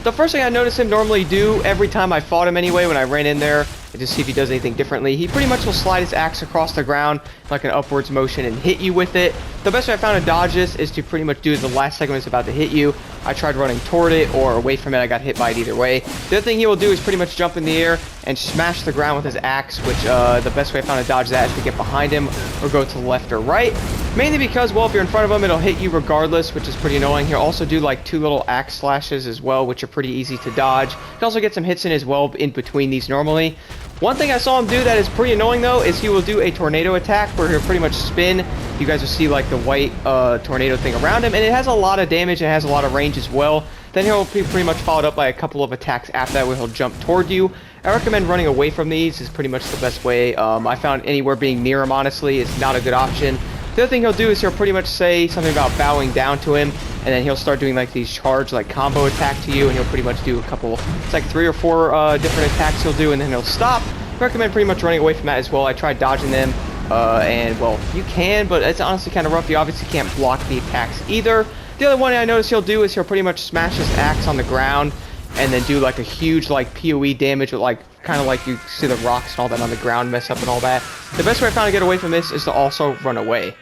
The first thing I noticed him normally do every time I fought him anyway, when I ran in there, and just see if he does anything differently, he pretty much will slide his axe across the ground like an upwards motion and hit you with it. The best way I found to dodge this is to pretty much do is the last second when it's about to hit you, I tried running toward it or away from it, I got hit by it either way. The other thing he will do is pretty much jump in the air and smash the ground with his axe, which the best way I found to dodge that is to get behind him or go to the left or right. Mainly because, well, if you're in front of him, it'll hit you regardless, which is pretty annoying. He'll also do like 2 little axe slashes as well, which are pretty easy to dodge. You can also get some hits in as well in between these normally. One thing I saw him do that is pretty annoying though is he will do a tornado attack where he'll pretty much spin. You guys will see like the white tornado thing around him, and it has a lot of damage and has a lot of range as well. Then he'll be pretty much followed up by a couple of attacks after that where he'll jump toward you. I recommend running away from these is pretty much the best way. I found anywhere being near him honestly is not a good option. The other thing he'll do is he'll pretty much say something about bowing down to him, and then he'll start doing like these charge like combo attack to you, and he'll pretty much do a couple, it's like 3 or 4 different attacks he'll do, and then he'll stop. I recommend pretty much running away from that as well. I tried dodging them, and well, you can, but it's honestly kind of rough. You obviously can't block the attacks either. The other one I noticed he'll do is he'll pretty much smash his axe on the ground, and then do like a huge like PoE damage with like kind of like you see the rocks and all that on the ground mess up and all that. The best way I found to get away from this is to also run away.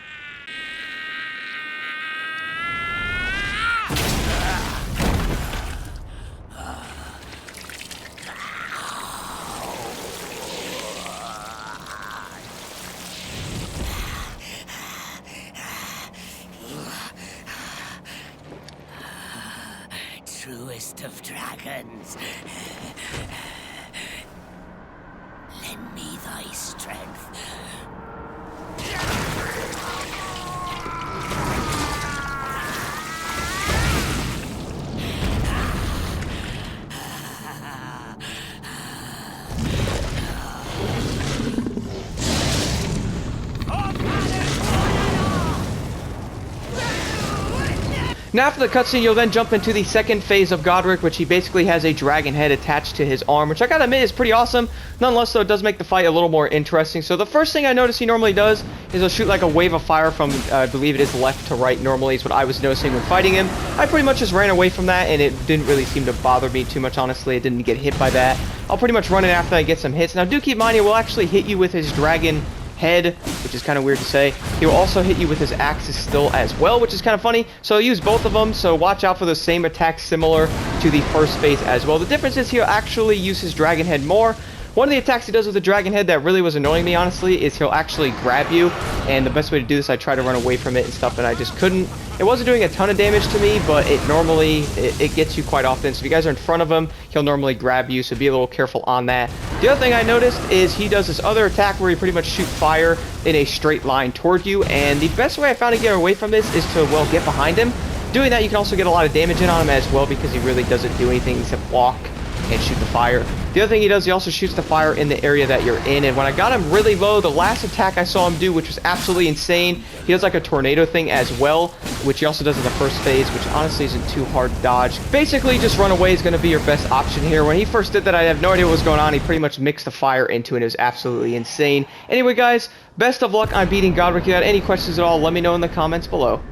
Truest of dragons, lend me thy strength. Now after the cutscene, you'll then jump into the second phase of Godrick, which he basically has a dragon head attached to his arm, which I gotta admit is pretty awesome. Nonetheless, though, it does make the fight a little more interesting. So the first thing I notice he normally does is he'll shoot like a wave of fire from, I believe it is left to right normally is what I was noticing when fighting him. I pretty much just ran away from that, and it didn't really seem to bother me too much, honestly. It didn't get hit by that. I'll pretty much run it after I get some hits. Now, do keep in mind, he will actually hit you with his dragon head, which is kind of weird to say. He will also hit you with his axes still as well, which is kind of funny. So I'll use both of them, so watch out for the same attacks similar to the first phase as well. The difference is he'll actually use his dragon head more. One of the attacks he does with the dragon head that really was annoying me, honestly, is he'll actually grab you, and the best way to do this, I try to run away from it and stuff, and I just couldn't. It wasn't doing a ton of damage to me, but it normally, it gets you quite often. So if you guys are in front of him, he'll normally grab you, so be a little careful on that. The other thing I noticed is he does this other attack where he pretty much shoot fire in a straight line toward you, and the best way I found to get away from this is to, well, get behind him. Doing that, you can also get a lot of damage in on him as well, because he really doesn't do anything except walk and shoot the fire. The other thing he does, he also shoots the fire in the area that you're in, and when I got him really low, the last attack I saw him do, which was absolutely insane, he does like a tornado thing as well, which he also does in the first phase, which honestly isn't too hard to dodge. Basically, just run away is going to be your best option here. When he first did that, I have no idea what was going on. He pretty much mixed the fire into it. It was absolutely insane. Anyway, guys, best of luck on beating Godrick. If you had any questions at all, let me know in the comments below.